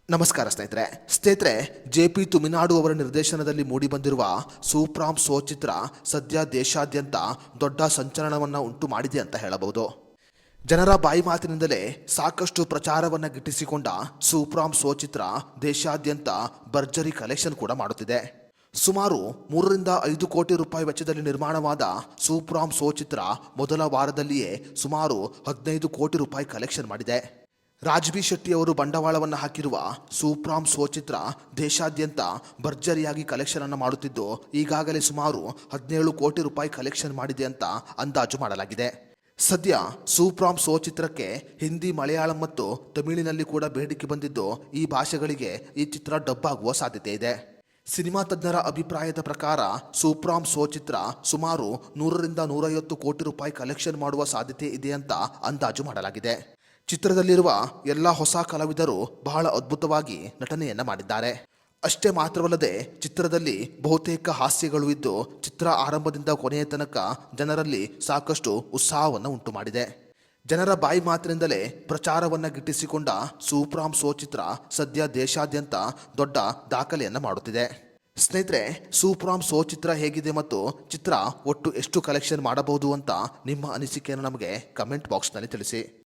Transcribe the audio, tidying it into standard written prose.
ನಮಸ್ಕಾರ ಸ್ನೇಹಿತರೆ ಜೆ.ಪಿ. ತುಮಿನಾಡು ಅವರ ನಿರ್ದೇಶನದಲ್ಲಿ ಮೂಡಿಬಂದಿರುವ ಸೂಪ್ರಾಮ್ ಸೋ ಚಿತ್ರ ಸದ್ಯ ದೇಶಾದ್ಯಂತ ದೊಡ್ಡ ಸಂಚಲನವನ್ನು ಉಂಟು ಮಾಡಿದೆ ಅಂತ ಹೇಳಬಹುದು. ಜನರ ಬಾಯಿ ಮಾತಿನಿಂದಲೇ ಸಾಕಷ್ಟು ಪ್ರಚಾರವನ್ನು ಗಿಟ್ಟಿಸಿಕೊಂಡ ಸೂಪ್ರಾಮ್ ಸೋ ಚಿತ್ರ ದೇಶಾದ್ಯಂತ ಭರ್ಜರಿ ಕಲೆಕ್ಷನ್ ಕೂಡ ಮಾಡುತ್ತಿದೆ. ಸುಮಾರು 3-5 ಕೋಟಿ ರೂಪಾಯಿ ವೆಚ್ಚದಲ್ಲಿ ನಿರ್ಮಾಣವಾದ ಸೂಪ್ರಾಮ್ ಸೋ ಚಿತ್ರ ಮೊದಲ ವಾರದಲ್ಲಿಯೇ ಸುಮಾರು 15 ಕೋಟಿ ರೂಪಾಯಿ ಕಲೆಕ್ಷನ್ ಮಾಡಿದೆ. ರಾಜ್ ಬಿ ಶೆಟ್ಟಿ ಅವರು ಬಂಡವಾಳವನ್ನು ಹಾಕಿರುವ ಸೂಪ್ರಾಮ್ ಸೋ ಚಿತ್ರ ದೇಶಾದ್ಯಂತ ಭರ್ಜರಿಯಾಗಿ ಕಲೆಕ್ಷನ್ ಅನ್ನು ಮಾಡುತ್ತಿದ್ದು ಈಗಾಗಲೇ ಸುಮಾರು 17 ಕೋಟಿ ರೂಪಾಯಿ ಕಲೆಕ್ಷನ್ ಮಾಡಿದೆ ಅಂತ ಅಂದಾಜು ಮಾಡಲಾಗಿದೆ. ಸದ್ಯ ಸೂಪ್ರಾಮ್ ಸೋ ಚಿತ್ರಕ್ಕೆ ಹಿಂದಿ, ಮಲಯಾಳಂ ಮತ್ತು ತಮಿಳಿನಲ್ಲಿ ಕೂಡ ಬೇಡಿಕೆ ಬಂದಿದ್ದು ಈ ಭಾಷೆಗಳಿಗೆ ಈ ಚಿತ್ರ ಡಬ್ ಆಗುವ ಸಾಧ್ಯತೆ ಇದೆ. ಸಿನಿಮಾ ತಜ್ಞರ ಅಭಿಪ್ರಾಯದ ಪ್ರಕಾರ ಸೂಪ್ರಾಮ್ ಸೋ ಚಿತ್ರ ಸುಮಾರು 100-150 ಕೋಟಿ ರೂಪಾಯಿ ಕಲೆಕ್ಷನ್ ಮಾಡುವ ಸಾಧ್ಯತೆ ಇದೆ ಅಂತ ಅಂದಾಜು ಮಾಡಲಾಗಿದೆ. ಚಿತ್ರದಲ್ಲಿರುವ ಎಲ್ಲ ಹೊಸ ಕಲಾವಿದರು ಬಹಳ ಅದ್ಭುತವಾಗಿ ನಟನೆಯನ್ನ ಮಾಡಿದ್ದಾರೆ. ಅಷ್ಟೇ ಮಾತ್ರವಲ್ಲದೆ ಚಿತ್ರದಲ್ಲಿ ಬಹುತೇಕ ಹಾಸ್ಯಗಳು ಇದ್ದು ಚಿತ್ರ ಆರಂಭದಿಂದ ಕೊನೆಯ ತನಕ ಜನರಲ್ಲಿ ಸಾಕಷ್ಟು ಉತ್ಸಾಹವನ್ನು ಉಂಟು ಮಾಡಿದೆ. ಜನರ ಬಾಯಿ ಮಾತಿನಿಂದಲೇ ಪ್ರಚಾರವನ್ನು ಗಿಟ್ಟಿಸಿಕೊಂಡ ಸೂಪ್ರಾಮ್ ಸೋ ಚಿತ್ರ ಸದ್ಯ ದೇಶಾದ್ಯಂತ ದೊಡ್ಡ ದಾಖಲೆಯನ್ನು ಮಾಡುತ್ತಿದೆ. ಸ್ನೇಹಿತರೆ, ಸೂಪ್ರಾಮ್ ಸೋ ಚಿತ್ರ ಹೇಗಿದೆ ಮತ್ತು ಚಿತ್ರ ಒಟ್ಟು ಎಷ್ಟು ಕಲೆಕ್ಷನ್ ಮಾಡಬಹುದು ಅಂತ ನಿಮ್ಮ ಅನಿಸಿಕೆಯನ್ನು ನಮಗೆ ಕಮೆಂಟ್ ಬಾಕ್ಸ್ನಲ್ಲಿ ತಿಳಿಸಿ.